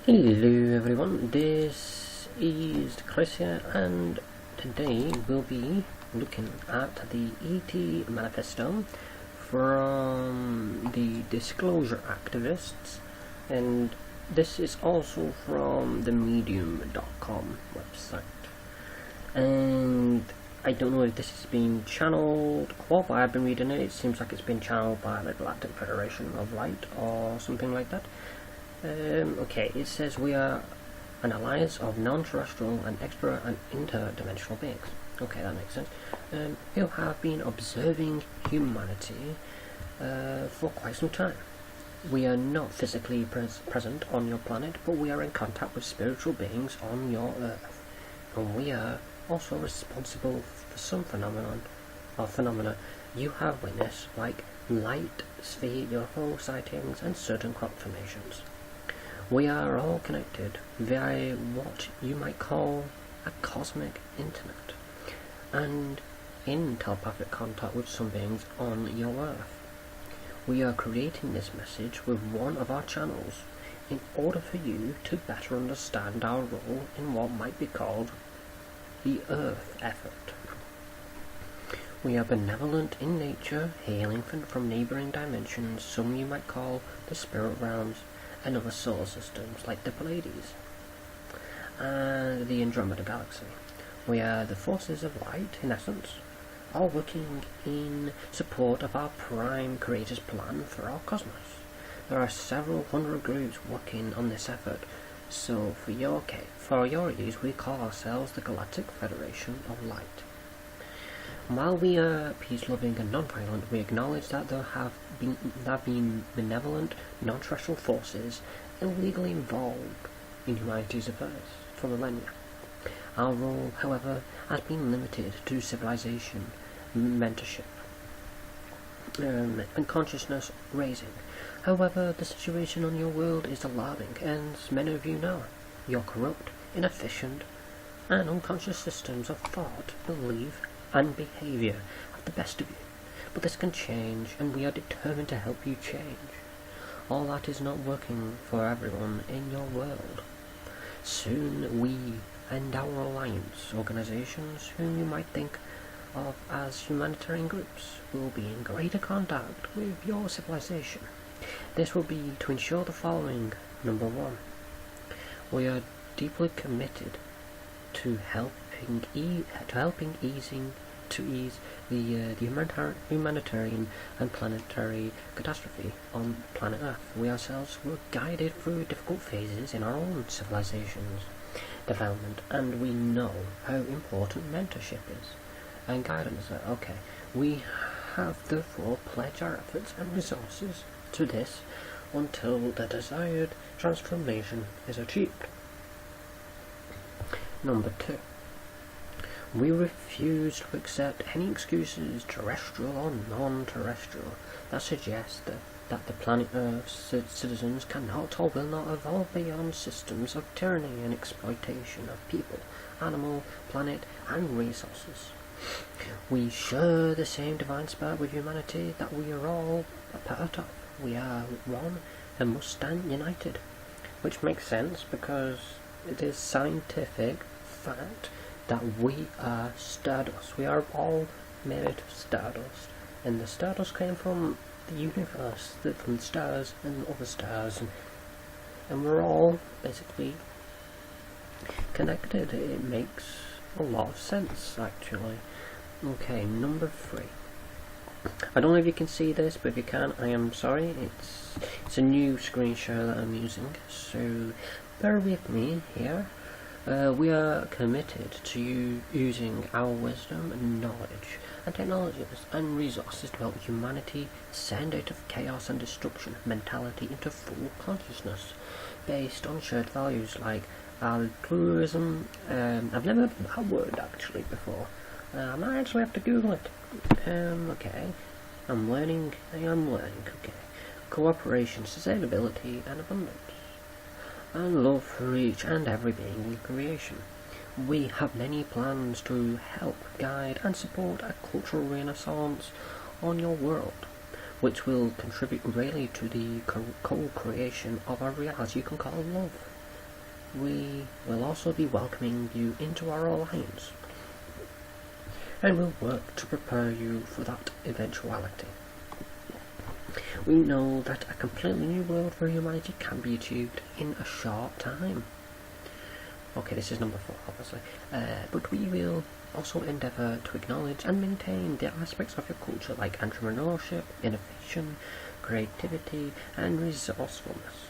Hello everyone, this is Chris here, and today we'll be looking at the ET Manifesto from the disclosure activists, and this is also from the medium.com website. And I don't know if this is being channeled, what I've been reading it seems like it's been channeled by the Galactic Federation of Light or something like that. Okay, it says we are an alliance of non-terrestrial and extra and interdimensional beings. Okay, that makes sense. Who have been observing humanity for quite some time. We are not physically present on your planet, but we are in contact with spiritual beings on your Earth. And we are also responsible for some phenomena you have witnessed, like light, sphere, UFO sightings, and certain crop formations. We are all connected via what you might call a cosmic internet, and in telepathic contact with some beings on your Earth. We are creating this message with one of our channels in order for you to better understand our role in what might be called the Earth effort. We are benevolent in nature, hailing from neighbouring dimensions, some you might call the spirit realms, and other solar systems like the Pleiades and the Andromeda Galaxy. We are the forces of light, in essence, all working in support of our prime creator's plan for our cosmos. There are several hundred groups working on this effort, so for your ease we call ourselves the Galactic Federation of Light. While we are peace-loving and non-violent, we acknowledge that there have been benevolent, non-terrestrial forces illegally involved in humanity's affairs for millennia. Our role, however, has been limited to civilization, mentorship, and consciousness raising. However, the situation on your world is alarming, and as many of you know, your corrupt, inefficient, and unconscious systems of thought, belief, and behaviour have the best of you. But this can change, and we are determined to help you change. All that is not working for everyone in your world. Soon we and our alliance organisations, whom you might think of as humanitarian groups, will be in greater contact with your civilization. This will be to ensure the following. Number 1. We are deeply committed to helping ease the humanitarian and planetary catastrophe on planet Earth. We ourselves were guided through difficult phases in our own civilization's development, and we know how important mentorship is and guidance. Okay, we have therefore pledged our efforts and resources to this until the desired transformation is achieved. Number 2. We refuse to accept any excuses, terrestrial or non-terrestrial, that suggest that the planet Earth's citizens cannot or will not evolve beyond systems of tyranny and exploitation of people, animal, planet, and resources. We share the same divine spirit with humanity that we are all a part of. We are one and must stand united, which makes sense because it is scientific fact that we are stardust. We are all made of stardust, and the stardust came from the universe, from the stars and other stars, and we're all basically connected. It makes a lot of sense, actually. Okay, number 3. I don't know if you can see this, but if you can, I am sorry. It's a new screen share that I'm using, so bear with me here. We are committed to using our wisdom and knowledge and technologies and resources to help humanity ascend out of chaos and destruction mentality into full consciousness based on shared values like altruism. I've never heard that word actually before. I might actually have to Google it. Okay. I'm learning. Okay. Cooperation, sustainability, and abundance. And love for each and every being in creation. We have many plans to help, guide, and support a cultural renaissance on your world, which will contribute greatly to the co-creation of a reality you can call love. we will also be welcoming you into our alliance, and we'll work to prepare you for that eventuality. We know that a completely new world for humanity can be achieved in a short time. Okay, this is number 4, obviously. But we will also endeavour to acknowledge and maintain the aspects of your culture like entrepreneurship, innovation, creativity, and resourcefulness.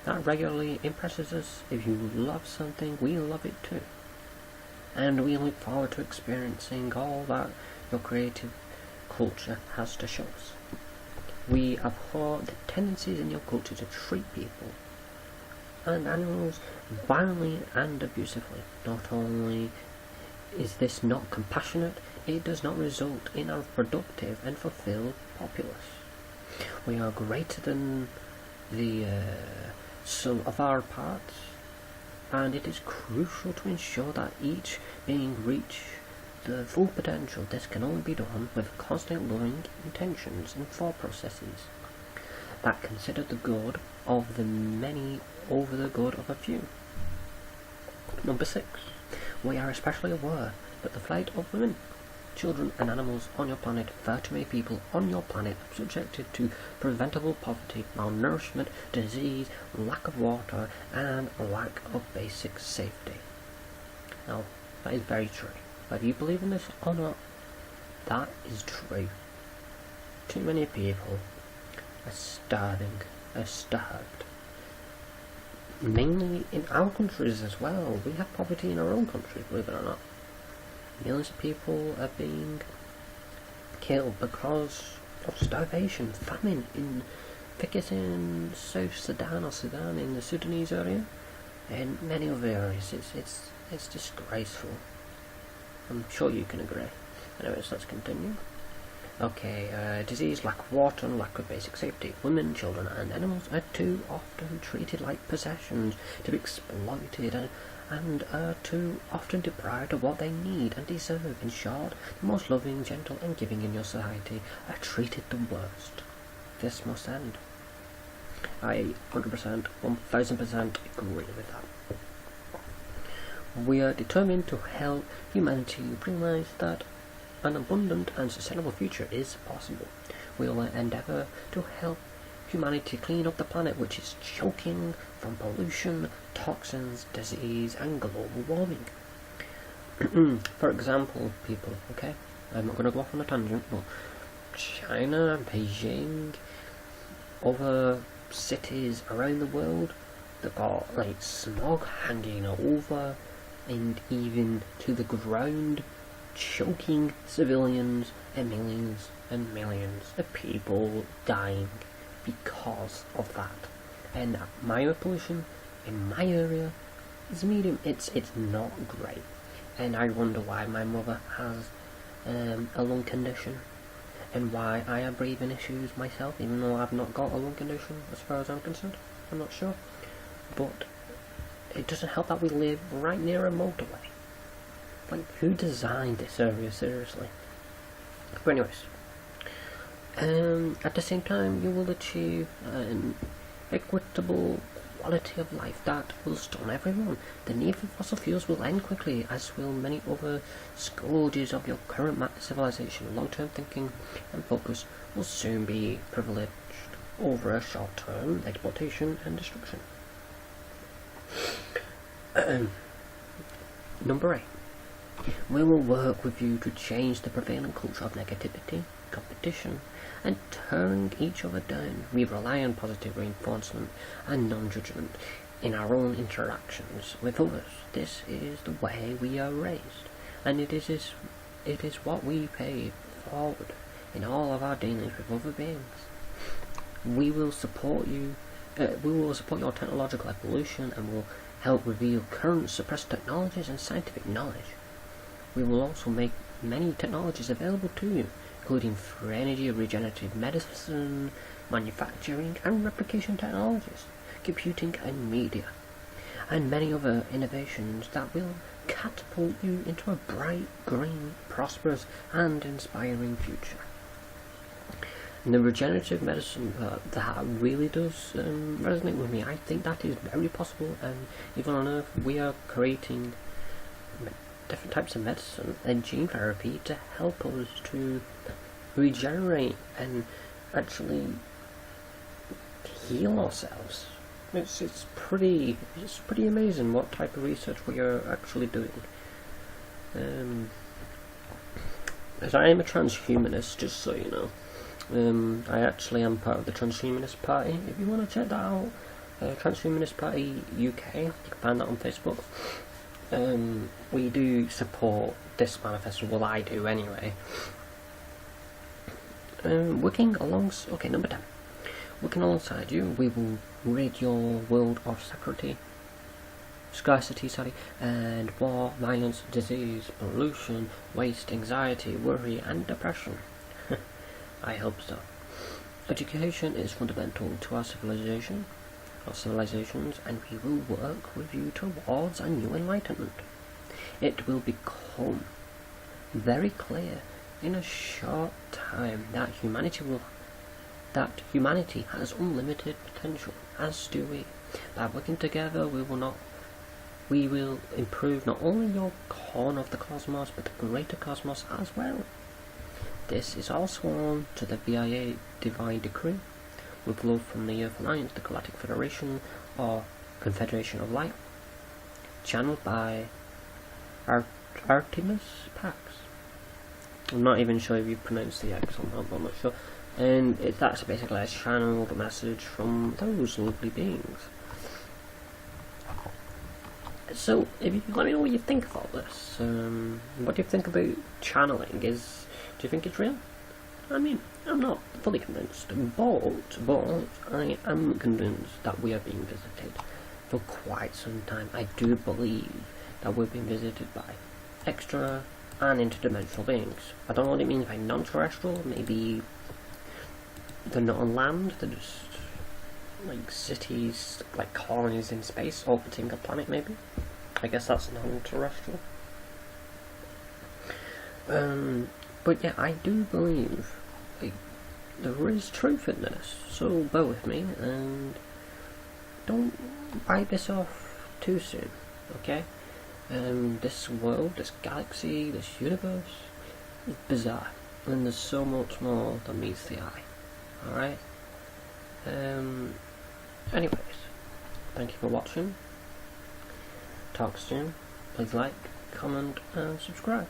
That regularly impresses us. If you love something, we love it too. And we look forward to experiencing all that your creative culture has to show us. We abhor the tendencies in your culture to treat people and animals violently and abusively. Not only is this not compassionate, it does not result in a productive and fulfilled populace. We are greater than the sum of our parts, and it is crucial to ensure that each being reach the full potential. This can only be done with constant loving intentions and thought processes that consider the good of the many over the good of a few. Number 6. We are especially aware that the plight of women, children and animals on your planet, far too many people on your planet are subjected to preventable poverty, malnourishment, disease, lack of water, and lack of basic safety. Now, that is very true. Whether you believe in this or not, that is true. Too many people are starved. Mainly in our countries as well. We have poverty in our own country, believe it or not. Millions of people are being killed because of starvation, famine in South Sudan or Sudan in the Sudanese area, and many other areas. It's disgraceful. I'm sure you can agree. Anyways, let's continue. Okay, disease, lack of water, and lack of basic safety. Women, children, and animals are too often treated like possessions to be exploited and are too often deprived of what they need and deserve. In short, the most loving, gentle, and giving in your society are treated the worst. This must end. I 100%, 1000% agree with that. We are determined to help humanity realize that an abundant and sustainable future is possible. We will endeavour to help humanity clean up the planet, which is choking from pollution, toxins, disease, and global warming. For example, people, okay? I'm not going to go off on a tangent, but China, Beijing, other cities around the world, they've got like smog hanging over and even to the ground, choking civilians, and millions of people dying because of that. And my air pollution in my area is medium. It's not great, and I wonder why my mother has a lung condition, and why I have breathing issues myself, even though I've not got a lung condition as far as I'm concerned. I'm not sure, but it doesn't help that we live right near a motorway. Like, who designed this area, seriously? But anyways, at the same time, you will achieve an equitable quality of life that will stun everyone. The need for fossil fuels will end quickly, as will many other scourges of your current civilization. Long-term thinking and focus will soon be privileged over a short-term exploitation and destruction. Number 8. We will work with you to change the prevailing culture of negativity, competition, and tearing each other down. We rely on positive reinforcement and non-judgment in our own interactions with others. This is the way we are raised, and it is what we pay forward in all of our dealings with other beings. We will support you. We will support your technological evolution and will help reveal current suppressed technologies and scientific knowledge. We will also make many technologies available to you, including free energy, regenerative medicine, manufacturing and replication technologies, computing and media, and many other innovations that will catapult you into a bright, green, prosperous and inspiring future. And the regenerative medicine that really does resonate with me. I think that is very possible, and even on Earth we are creating different types of medicine and gene therapy to help us to regenerate and actually heal ourselves. It's pretty amazing what type of research we are actually doing. As I am a transhumanist, just so you know. I actually am part of the Transhumanist Party. If you want to check that out, Transhumanist Party UK, you can find that on Facebook. We do support this manifesto. Well, I do anyway. Working alongside, okay, number 10. Working alongside you, we will rid your world of scarcity, and war, violence, disease, pollution, waste, anxiety, worry, and depression. I hope so. Education is fundamental to our civilizations, and we will work with you towards a new enlightenment. It will become very clear in a short time that humanity has unlimited potential, as do we. By working together, we will improve not only your corner of the cosmos, but the greater cosmos as well. This is all sworn to the BIA Divine Decree, with love from the Earth Alliance, the Galactic Federation, or Confederation of Light, channeled by Artemis Pax. I'm not even sure if you pronounce the X on that, but I'm not sure. And that's basically a channeled message from those lovely beings. So, if you let me know what you think about this. What do you think about channeling? Do you think it's real? I mean, I'm not fully convinced, but I am convinced that we are being visited for quite some time. I do believe that we're being visited by extra and interdimensional beings. I don't know what it means by non-terrestrial. Maybe they're not on land, they're just like cities, like colonies in space, orbiting a planet maybe. I guess that's non-terrestrial. But yeah, I do believe there is truth in this, so bear with me and don't bite this off too soon, okay? This world, this galaxy, this universe is bizarre, and there's so much more than meets the eye, alright? Anyways, thank you for watching. Talk soon. Please like, comment, and subscribe.